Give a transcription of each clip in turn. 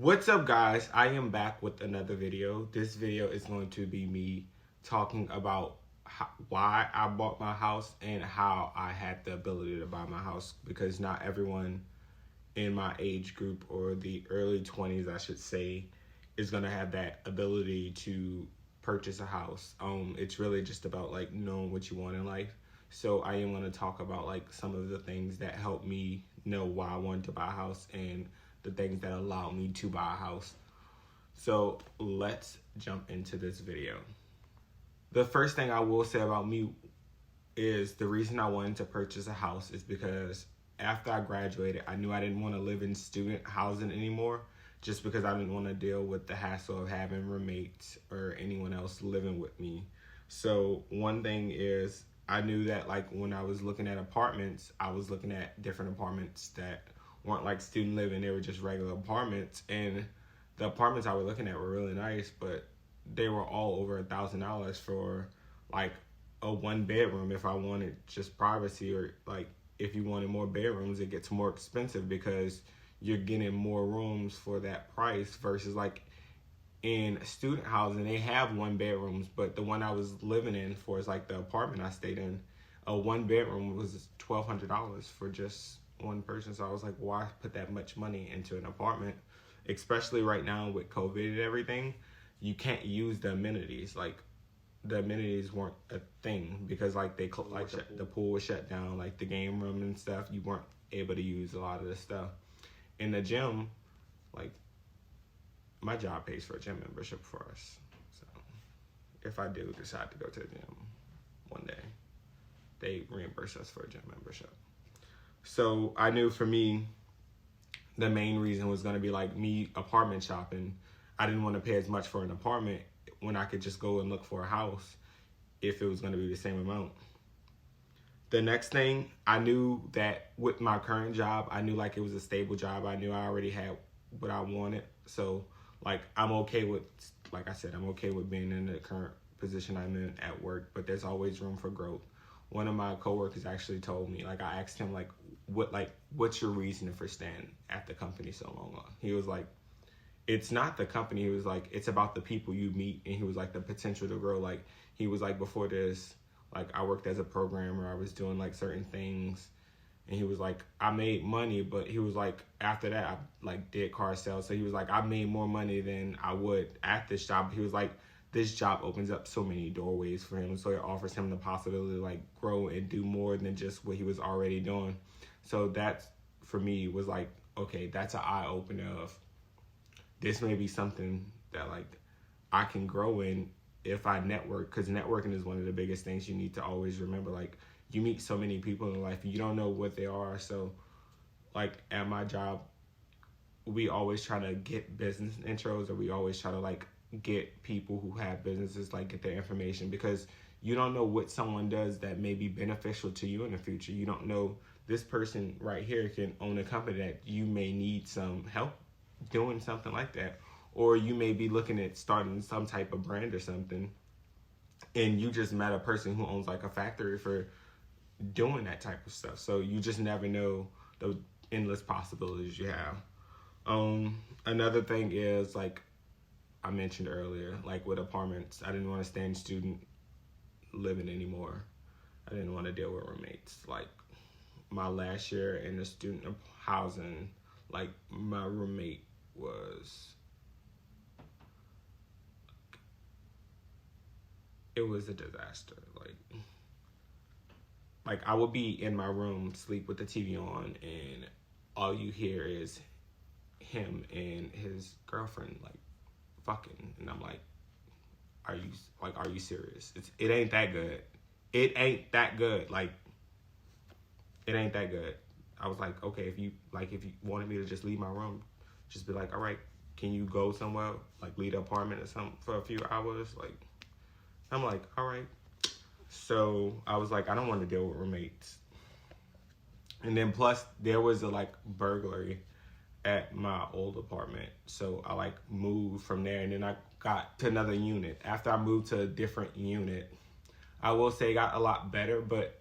What's up, guys? I am back with another video. This video is going to be me talking about why I bought my house and how I had the ability to buy my house, because not everyone in my age group, or the early 20s I should say, is going to have that ability to purchase a house. It's really just about like knowing what you want in life. So I am going to talk about like some of the things that helped me know why I wanted to buy a house and the things that allowed me to buy a house. So let's jump into this video. The first thing I will say about me is the reason I wanted to purchase a house is because after I graduated, I knew I didn't want to live in student housing anymore, just because I didn't want to deal with the hassle of having roommates or anyone else living with me. So one thing is, I knew that like when I was looking at apartments, I was looking at different apartments that weren't like student living, they were just regular apartments. And the apartments I was looking at were really nice, but they were all over $1,000 for like a 1-bedroom. If I wanted just privacy, or like if you wanted more bedrooms, it gets more expensive because you're getting more rooms for that price versus like in student housing, they have 1-bedrooms, but the one I was living in for is like the apartment I stayed in. A 1-bedroom was $1,200 for just one person. So I was like, why put that much money into an apartment? Especially right now with COVID and everything, you can't use the amenities. Like the amenities weren't a thing because like the pool was shut down, like the game room and stuff. You weren't able to use a lot of this stuff. In the gym, like my job pays for a gym membership for us. So if I do decide to go to the gym one day, they reimburse us for a gym membership. So I knew for me, the main reason was going to be like me apartment shopping. I didn't want to pay as much for an apartment when I could just go and look for a house if it was going to be the same amount. The next thing, I knew that with my current job, I knew like it was a stable job. I knew I already had what I wanted. So like I'm okay with, like I said, I'm okay with being in the current position I'm in at work, but there's always room for growth. One of my coworkers actually told me, like I asked him what's your reason for staying at the company so long? He was like, it's not the company. He was like, it's about the people you meet. And he was like, the potential to grow. Like he was like, before this, like I worked as a programmer, I was doing like certain things. And he was like, I made money, but he was like, after that, I like did car sales. So he was like, I made more money than I would at this job. He was like, this job opens up so many doorways for him. So it offers him the possibility to like grow and do more than just what he was already doing. So that for me was like, okay, that's an eye opener of this may be something that like I can grow in if I network, because networking is one of the biggest things you need to always remember. Like you meet so many people in life, you don't know what they are. So like at my job, we always try to get business intros, or we always try to like get people who have businesses, like get their information, because you don't know what someone does that may be beneficial to you in the future. You don't know, this person right here can own a company that you may need some help doing something like that. Or you may be looking at starting some type of brand or something, and you just met a person who owns like a factory for doing that type of stuff. So you just never know the endless possibilities you have. Another thing is, like I mentioned earlier, like with apartments, I didn't want to stay in student living anymore. I didn't want to deal with roommates. Like my last year in the student housing, like my roommate was, it was a disaster. Like I would be in my room, sleep with the TV on, and all you hear is him and his girlfriend like fucking, and I'm like, are you serious? It ain't that good. It ain't that good. Like it ain't that good. I was like, okay, if you wanted me to just leave my room, just be like, all right, can you go somewhere, like leave the apartment or something for a few hours? Like I'm like, all right. So I was like, I don't want to deal with roommates. And then plus there was a like burglary at my old apartment. So I like moved from there, and then I got to another unit. After I moved to a different unit, I will say it got a lot better, but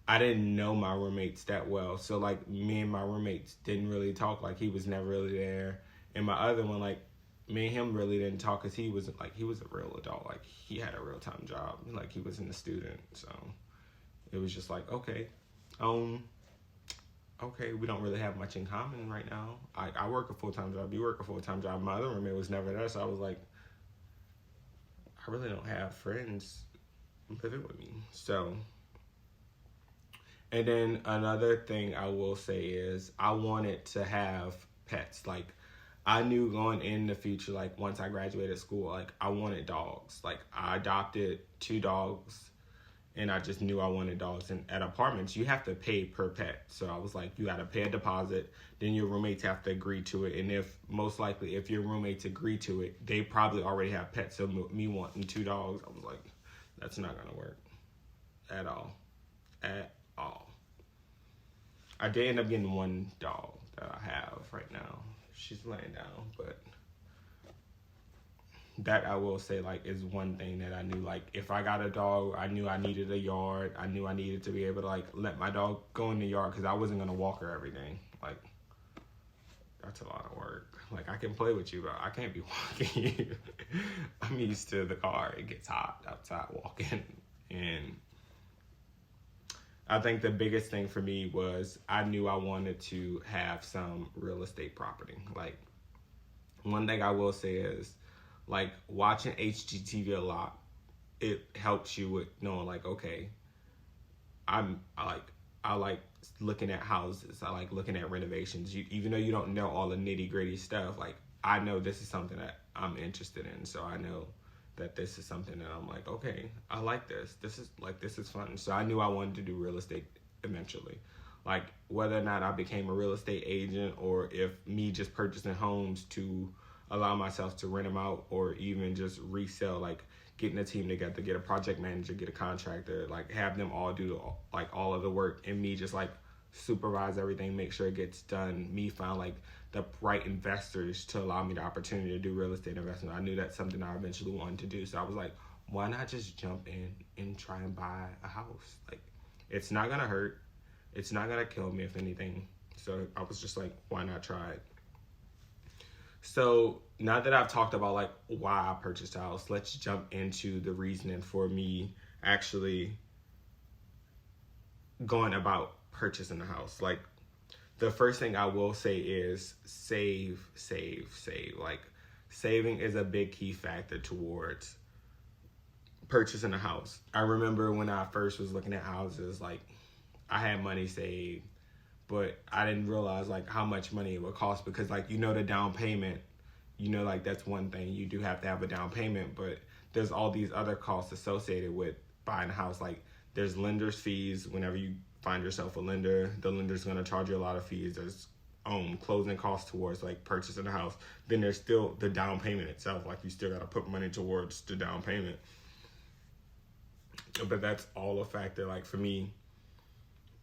I didn't know my roommates that well. So like me and my roommates didn't really talk. Like he was never really there. And my other one, like, me and him really didn't talk because he was a real adult. Like, he had a real-time job. Like, he wasn't a student. So it was just like, okay, we don't really have much in common right now. I work a full-time job. You work a full-time job. My other roommate was never there. So I was like, I really don't have friends living with me. So, and then another thing I will say is I wanted to have pets. Like, I knew going in the future, like, once I graduated school, like, I wanted dogs. Like, I adopted 2 dogs, and I just knew I wanted dogs. And at apartments, you have to pay per pet. So I was like, you got to pay a deposit, then your roommates have to agree to it. And if your roommates agree to it, they probably already have pets. So me wanting 2 dogs, I was like, that's not going to work at all. At all. I did end up getting 1 dog that I have right now. She's laying down, but that I will say, like, is one thing that I knew. Like, if I got a dog, I knew I needed a yard. I knew I needed to be able to, like, let my dog go in the yard because I wasn't going to walk her every day. Like, that's a lot of work. Like, I can play with you, but I can't be walking you. I'm used to the car. It gets hot outside walking. And I think the biggest thing for me was I knew I wanted to have some real estate property. Like, one thing I will say is, like, watching HGTV a lot, it helps you with knowing, like, okay, I like looking at houses. I like looking at renovations. Even though you don't know all the nitty gritty stuff, like, I know this is something that I'm interested in. So I know that this is something that I'm like, okay, I like this. This is fun. So I knew I wanted to do real estate eventually. Like, whether or not I became a real estate agent or if me just purchasing homes to allow myself to rent them out or even just resell, like, getting a team together, get a project manager, get a contractor, like, have them all do, like, all of the work and me just, like, supervise everything, make sure it gets done, me find, like, the right investors to allow me the opportunity to do real estate investment. I knew that's something I eventually wanted to do. So I was like, why not just jump in and try and buy a house? Like, it's not going to hurt. It's not going to kill me, if anything. So I was just like, why not try it? So now that I've talked about, like, why I purchased a house, let's jump into the reasoning for me actually going about purchasing a house. Like, the first thing I will say is save. Like, saving is a big key factor towards purchasing a house. I remember when I first was looking at houses, like, I had money saved, but I didn't realize, like, how much money it would cost because, like, the down payment, like, that's one thing. You do have to have a down payment, but there's all these other costs associated with buying a house. Like, there's lender's fees whenever you find yourself a lender. The lender's going to charge you a lot of fees. There's closing costs towards, like, purchasing a house. Then there's still the down payment itself. Like, you still got to put money towards the down payment. But that's all a factor. Like, for me,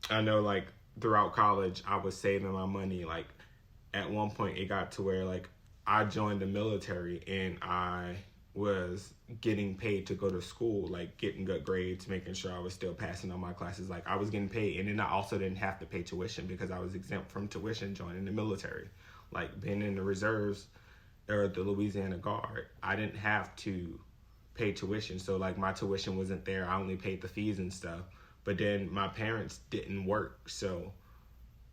I know, like, throughout college, I was saving my money. Like, at one point, it got to where, like, I joined the military and I was getting paid to go to school, like, getting good grades, making sure I was still passing on my classes. Like, I was getting paid, and then I also didn't have to pay tuition because I was exempt from tuition joining the military. Like, being in the reserves or the Louisiana Guard, I didn't have to pay tuition. So, like, my tuition wasn't there. I only paid the fees and stuff. But then my parents didn't work. So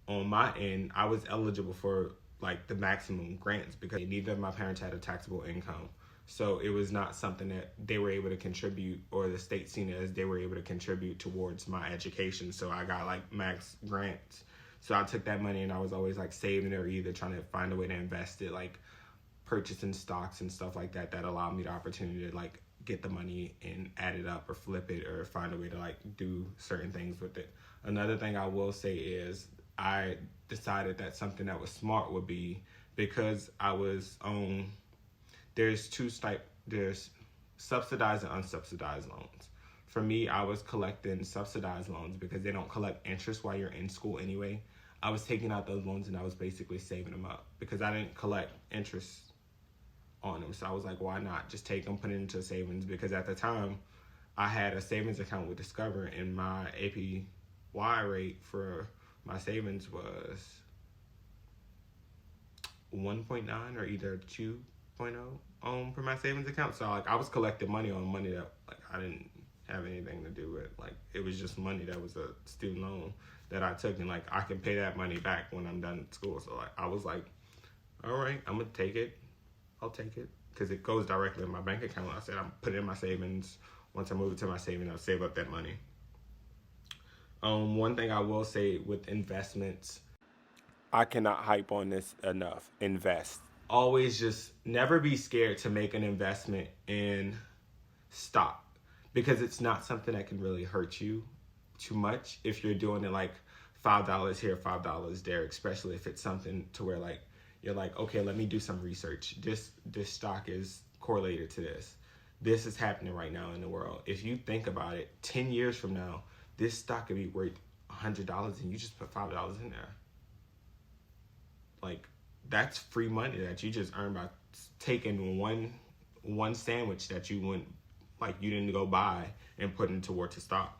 on my end, I was eligible for, like, the maximum grants because neither of my parents had a taxable income. So it was not something that they were able to contribute, or the state seen it as they were able to contribute towards my education. So I got, like, max grants. So I took that money and I was always, like, saving it or either trying to find a way to invest it, like purchasing stocks and stuff like that allowed me the opportunity to, like, get the money and add it up or flip it or find a way to, like, do certain things with it. Another thing I will say is I decided that something that was smart would be, because I was there's there's subsidized and unsubsidized loans. For me, I was collecting subsidized loans because they don't collect interest while you're in school anyway. I was taking out those loans and I was basically saving them up because I didn't collect interest on them. So I was like, why not just take them, put it into savings? Because at the time, I had a savings account with Discover, and my APY rate for my savings was 1.9 or either 2.0 for my savings account. So like I was collecting money on money that like I didn't have anything to do with. Like it was just money that was a student loan that I took, and like I can pay that money back when I'm done at school. So like I was like, all right, I'm gonna take it. I'll take it because it goes directly in my bank account. I said I'm put it in my savings. Once I move it to my savings, I'll save up that money. One thing I will say with investments, I cannot hype on this enough. Invest. Always just never be scared to make an investment in stock, because it's not something that can really hurt you too much if you're doing it like $5 here, $5 there, especially if it's something to where like you're like, okay, let me do some research. This stock is correlated to this. This is happening right now in the world. If you think about it, 10 years from now, this stock could be worth $100 and you just put $5 in there. Like that's free money that you just earned by taking one sandwich that you wouldn't, like you didn't go buy and put into towards a stock.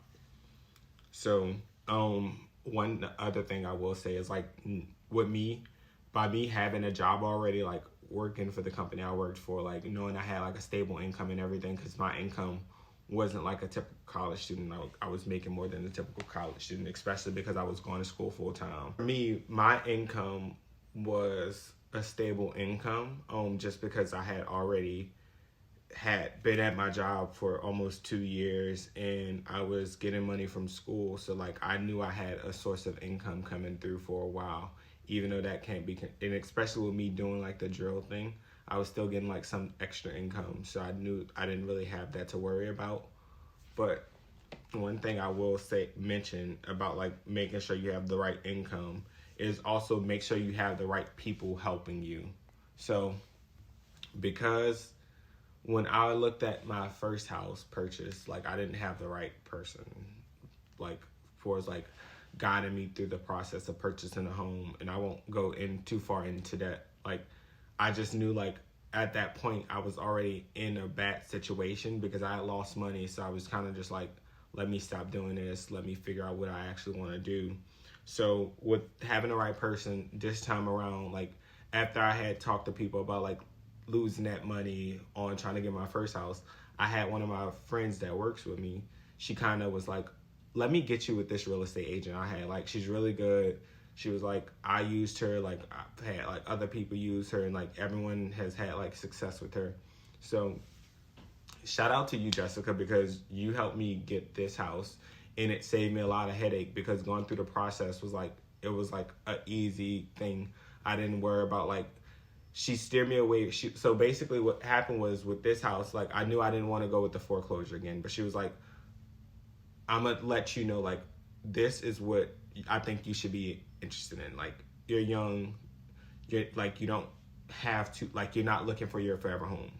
So one other thing I will say is like with me, by me having a job already, like working for the company I worked for, like knowing I had like a stable income and everything, because my income wasn't like a typical college student. I was making more than a typical college student, especially because I was going to school full time. For me, my income was a stable income, just because I had already had been at my job for almost 2 years and I was getting money from school. So like I knew I had a source of income coming through for a while, even though that can't be, and especially with me doing like the drill thing, I was still getting like some extra income. So I knew I didn't really have that to worry about. But one thing I will mention about like making sure you have the right income is also make sure you have the right people helping you. So because when I looked at my first house purchase, like I didn't have the right person, like for like guiding me through the process of purchasing a home. And I won't go in too far into that. Like I just knew like at that point I was already in a bad situation because I had lost money. So I was kind of just like, let me stop doing this. Let me figure out what I actually want to do. So with having the right person this time around, like after I had talked to people about like losing that money on trying to get my first house, I had one of my friends that works with me. She kind of was like, let me get you with this real estate agent I had. Like, she's really good. She was like, I used her, like I've had like other people use her, and like everyone has had like success with her. So shout out to you, Jessica, because you helped me get this house and it saved me a lot of headache, because going through the process was like, it was like an easy thing. I didn't worry about like, she steered me away. So basically what happened was with this house, like I knew I didn't want to go with the foreclosure again, but she was like, I'm going to let you know, like, this is what I think you should be interested in. Like, you're young, you don't have to, like, you're not looking for your forever home.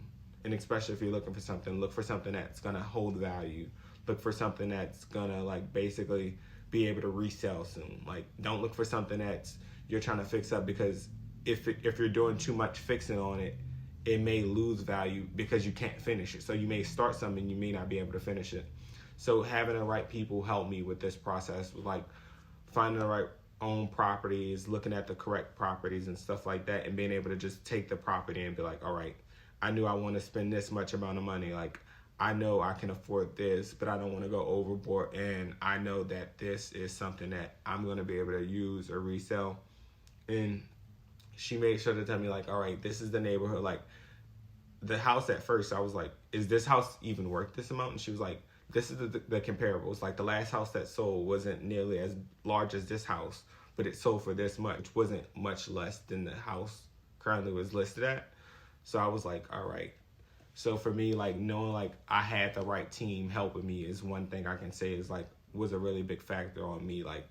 And especially if you're looking for something, look for something that's going to hold value. Look for something that's going to, like, basically be able to resell soon. Like, don't look for something that's you're trying to fix up, because if you're doing too much fixing on it, it may lose value because you can't finish it. So you may start something, you may not be able to finish it. So having the right people help me with this process, like finding the right own properties, looking at the correct properties and stuff like that, and being able to just take the property and be like, all right, I knew I want to spend this much amount of money. Like, I know I can afford this, but I don't want to go overboard. And I know that this is something that I'm going to be able to use or resell. And she made sure to tell me, like, all right, this is the neighborhood. Like, the house at first, I was like, is this house even worth this amount? And she was like, this is the comparables. Like, the last house that sold wasn't nearly as large as this house, but it sold for this much, which wasn't much less than the house currently was listed at. So I was like, all right. So for me, like, knowing like I had the right team helping me is one thing I can say is like was a really big factor on me, like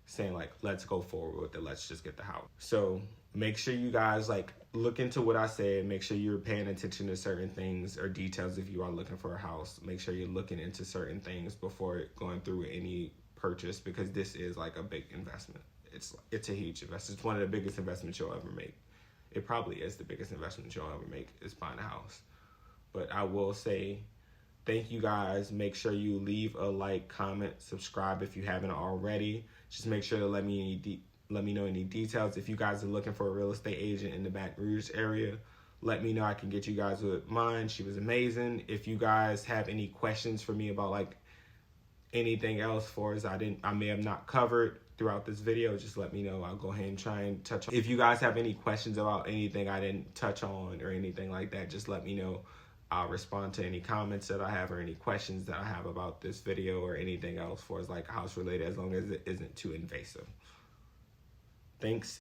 saying like, let's go forward with it. Let's just get the house. So make sure you guys like look into what I said. Make sure you're paying attention to certain things or details. If you are looking for a house, make sure you're looking into certain things before going through any purchase, because this is like a big investment. It's a huge investment. It's one of the biggest investments you'll ever make. It probably is the biggest investment you'll ever make, is buying a house. But I will say thank you guys. Make sure you leave a like, comment, subscribe if you haven't already. Just make sure to let me let me know any details. If you guys are looking for a real estate agent in the Baton Rouge area, let me know. I can get you guys with mine. She was amazing. If you guys have any questions for me about like anything else for us I may have not covered throughout this video, just let me know. I'll go ahead and try and touch on. If you guys have any questions about anything I didn't touch on or anything like that, just let me know. I'll respond to any comments that I have or any questions that I have about this video or anything else for us like house related, as long as it isn't too invasive. Thanks.